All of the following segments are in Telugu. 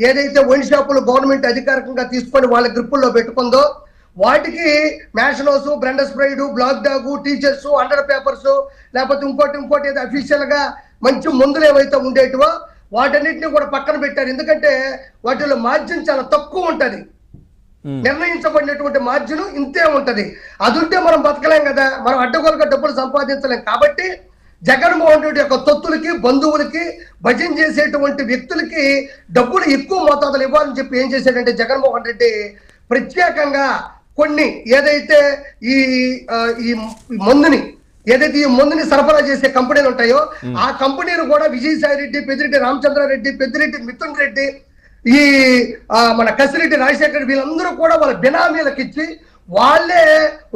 ఏదైతే వైన్ షాపులు గవర్నమెంట్ అధికారికంగా తీసుకొని వాళ్ళ గ్రిప్పుల్లో పెట్టుకుందో వాటికి మ్యాషనోస్, Blenders Pride, Black Dog, Teachers, అండర్ పేపర్స్, లేకపోతే ఇంకోటి ఏదో అఫీషియల్ గా మంచి మందులు ఏవైతే ఉండేటివో వాటన్నిటిని కూడా పక్కన పెట్టారు. ఎందుకంటే వాటిలో మార్జిన్ చాలా తక్కువ ఉంటది. నిర్ణయించబడినటువంటి మార్జిన్ ఇంతే ఉంటది. అది ఉంటే మనం బతకలేం కదా, మనం అడ్డగోలుగా డబ్బులు సంపాదించలేం. కాబట్టి జగన్మోహన్ రెడ్డి యొక్క తొత్తులకి, బంధువులకి, భజన చేసేటువంటి వ్యక్తులకి డబ్బులు ఎక్కువ మోతాదులు ఇవ్వాలని చెప్పి ఏం చేశాడంటే జగన్మోహన్ రెడ్డి ప్రత్యేకంగా కొన్ని ఏదైతే ఈ మందుని సరఫరా చేసే కంపెనీలు ఉంటాయో ఆ కంపెనీలు కూడా విజయసాయి రెడ్డి, పెద్దిరెడ్డి రామచంద్రారెడ్డి, పెద్దిరెడ్డి మిథున్ రెడ్డి, ఈ మన కసిరెడ్డి రాజశేఖర్ వీళ్ళందరూ కూడా వాళ్ళ బినామీలకు ఇచ్చి వాళ్ళే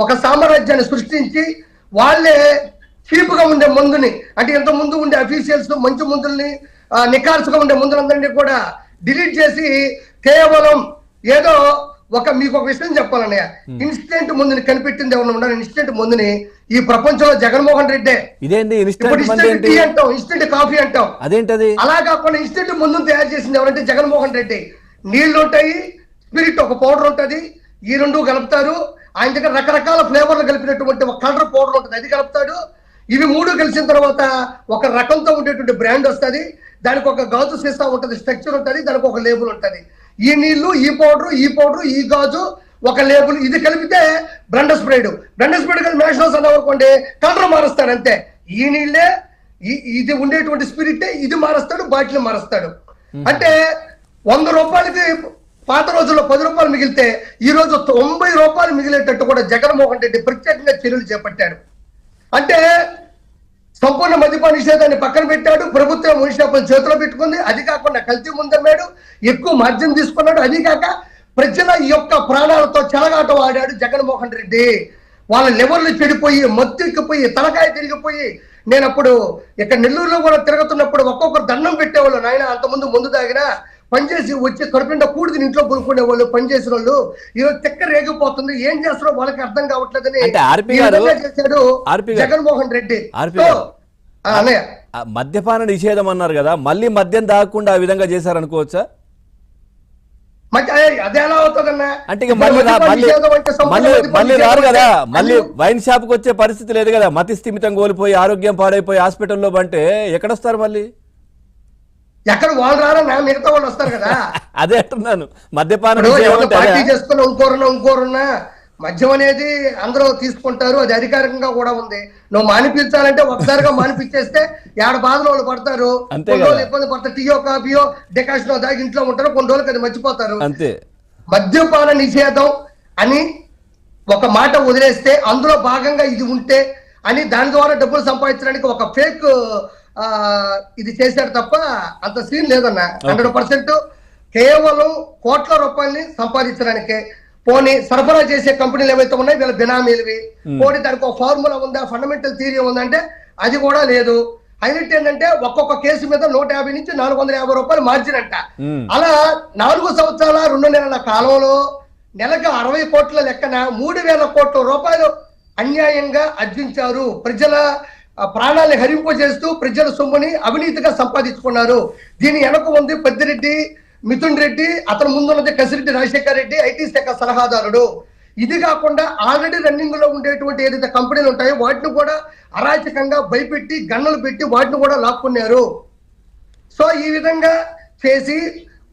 ఒక సామ్రాజ్యాన్ని సృష్టించి వాళ్ళే చీప్ గా ఉండే మందుని, అంటే ఇంత ముందు ఉండే అఫీషియల్స్ మంచి మందుల్ని, నికాల్స్గా ఉండే మందులందరినీ కూడా డిలీట్ చేసి కేవలం ఏదో మీకు ఒక విషయం చెప్పాలన్నయ్య, ఇన్స్టెంట్ మందుని కనిపెట్టింది ఎవరు ఉన్నారు? ఇన్స్టెంట్ మందుని ఈ ప్రపంచంలో జగన్మోహన్ రెడ్డి. ఇన్స్టెంట్ టీ అంటాం, ఇన్స్టెంట్ కాఫీ అంటాం, అదేంటది? అలా కాకుండా ఇన్స్టెంట్ మందుని తయారు చేసింది ఎవరంటే జగన్మోహన్ రెడ్డి. నీళ్లు ఉంటాయి, స్పిరిట్ ఒక పౌడర్ ఉంటది, ఈ రెండు కలుపుతారు. ఆయన దగ్గర రకరకాల ఫ్లేవర్లు కలిపినటువంటి ఒక కలర్ పౌడర్ ఉంటుంది, అది కలుపుతాడు. ఇవి మూడు కలిసిన తర్వాత ఒక రకంతో ఉండేటువంటి బ్రాండ్ వస్తుంది. దానికి ఒక గాజు సీసా ఉంటుంది, స్ట్రక్చర్ ఉంటుంది, దానికి ఒక లేబుల్ ఉంటుంది. ఈ నీళ్లు, ఈ పౌడర్, ఈ గాజు, ఒక లేబుల్, ఇది కలిపితే బ్రెండస్ స్ప్రేడ్ కలిపి మ్యాషనోస్ అన్నవనుకోండి కలర్ మారుస్తాడు అంతే. ఈ నీళ్ళే ఇది ఉండేటువంటి స్పిరిట్ ఇది మారుస్తాడు, బాటిల్ మారుస్తాడు. అంటే 100 రూపాయలకి పాత రోజుల్లో 10 రూపాయలు మిగిలితే ఈ రోజు 90 రూపాయలు మిగిలేటట్టు కూడా జగన్మోహన్ రెడ్డి ప్రత్యేకంగా చర్యలు చేపట్టాడు. అంటే సంపూర్ణ మద్యపాన నిషేధాన్ని పక్కన పెట్టాడు, ప్రభుత్వం వైన్ షాపులు చేతిలో పెట్టుకుంది. అది కాకుండా కల్తీ ముందమ్మాడు, ఎక్కువ మార్జిన్ తీసుకున్నాడు. అది కాక ప్రజల యొక్క ప్రాణాలతో చెలగాటం ఆడాడు జగన్మోహన్ రెడ్డి. వాళ్ళ లెవర్లు చెడిపోయి, మత్తెక్కిపోయి, తలకాయ తిరిగిపోయి, నేను అప్పుడు ఇక్కడ నెల్లూరులో కూడా తిరుగుతున్నప్పుడు ఒక్కొక్కరు దండం పెట్టేవాళ్ళు. నాయన అంతకుముందు ముందు దాగినా పనిచేసి వచ్చి కడుపుండా కూడిది ఇంట్లో కొనుక్కునే వాళ్ళు, పనిచేసిన వాళ్ళు ఈరోజు తెక్క రేగిపోతుంది, ఏం చేస్తారో వాళ్ళకి అర్థం కావట్లేదని చేశాడు జగన్మోహన్ రెడ్డి. మద్యపాన నిషేధం అన్నారు కదా, మళ్ళీ మద్యం దాగకుండా ఆ విధంగా చేశారనుకోవచ్చా? అదే ఎలా అవుతుందన్నా? అంటే మళ్ళీ రారు కదా, మళ్ళీ వైన్ షాప్ కు వచ్చే పరిస్థితి లేదు కదా. మతి స్థిమితం కోల్పోయి ఆరోగ్యం పాడైపోయి హాస్పిటల్లో అంటే ఎక్కడొస్తారు? మళ్ళీ ఎక్కడ వాళ్ళు రారా, మిగతా వాళ్ళు వస్తారు కదా. అదే అంటున్నాను, మద్యపానం పార్టీ చేసుకున్న ఇంకోరున్నా మద్యం అనేది అందరూ తీసుకుంటారు, అది అధికారికంగా కూడా ఉంది. నువ్వు మానిపించాలంటే ఒకసారిగా మానిపించేస్తే 7 బాధలు వాళ్ళు పడతారు, కొన్ని రోజులు ఇబ్బంది పడతారు. టీయో కాఫీయో డికాషనో దాగి ఇంట్లో ఉంటారు, కొన్ని రోజులకి అది మర్చిపోతారు. అంతే. మద్యపాన నిషేధం అని ఒక మాట వదిలేస్తే అందులో భాగంగా ఇది ఉంటే అని దాని ద్వారా డబ్బులు సంపాదించడానికి ఒక ఫేక్ ఇది చేశాడు తప్ప అంత సీన్ లేదన్న. 100% కేవలం కోట్ల రూపాయలని సంపాదించడానికే. పోనీ సరఫరా చేసే కంపెనీలు ఏవైతే ఉన్నాయో వీళ్ళ బినామీలువి, పోనీ దానికి ఒక ఫార్ములా ఉందా, ఫండమెంటల్ థియరీ ఉందంటే అది కూడా లేదు. హైలైట్ ఏంటంటే ఒక్కొక్క కేసు మీద 150 నుంచి 450 రూపాయలు మార్జిన్ అంట. అలా 4 సంవత్సరాల 2 నెలల కాలంలో నెలకు 60 కోట్ల లెక్కన 3000 కోట్ల రూపాయలు అన్యాయంగా అర్జించారు. ప్రజల ప్రాణాలను హరింపజేస్తూ ప్రజల సొమ్ముని అవినీతిగా సంపాదించుకున్నారు. దీని వెనక ఉంది పెద్దిరెడ్డి, మిథున్ రెడ్డి, అతను ముందున్నది కసిరెడ్డి రాజశేఖర్ రెడ్డి, ఐటీ శాఖ సలహాదారుడు. ఇది కాకుండా ఆల్రెడీ రన్నింగ్ లో ఉండేటువంటి ఏదైతే కంపెనీలు ఉంటాయో వాటిని కూడా అరాచకంగా భయపెట్టి గన్నులు పెట్టి వాటిని కూడా లాక్కున్నారు. సో ఈ విధంగా చేసి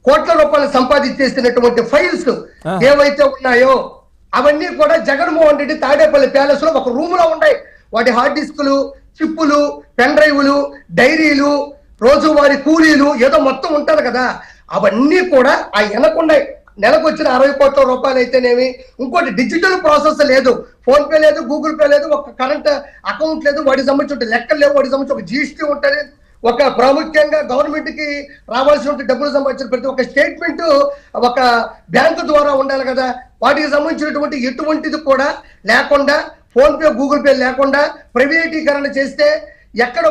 కోట్ల రూపాయలు సంపాదించేసినటువంటి ఫైల్స్ ఏవైతే ఉన్నాయో అవన్నీ కూడా జగన్మోహన్ రెడ్డి తాడేపల్లి ప్యాలెస్ లో ఒక రూమ్ లో ఉన్నాయి. వాటి హార్డ్ డిస్కులు, చిప్పులు, పెన్ డ్రైవ్లు, డైరీలు, రోజువారీ కూలీలు ఏదో మొత్తం ఉంటారు కదా, అవన్నీ కూడా ఆ వెనకున్నాయి. నెలకు వచ్చిన 60 కోట్ల రూపాయలు అయితేనేమి, ఇంకోటి డిజిటల్ ప్రాసెస్ లేదు, ఫోన్ పే లేదు, గూగుల్ పే లేదు, ఒక కరెంట్ అకౌంట్ లేదు, వాటికి సంబంధించిన లెక్కలు లేవు, వాటికి సంబంధించి ఒక జిఎస్టీ ఉంటుంది. ఒక ప్రాముఖ్యంగా గవర్నమెంట్ కి రావాల్సిన డబ్బులు సంబంధించిన ప్రతి ఒక్క స్టేట్మెంట్ ఒక బ్యాంకు ద్వారా ఉండాలి కదా. వాటికి సంబంధించినటువంటి ఎటువంటిది కూడా లేకుండా, ఫోన్ పే, గూగుల్ పే లేకుండా ప్రైవేటీకరణ చేస్తే ఎక్కడ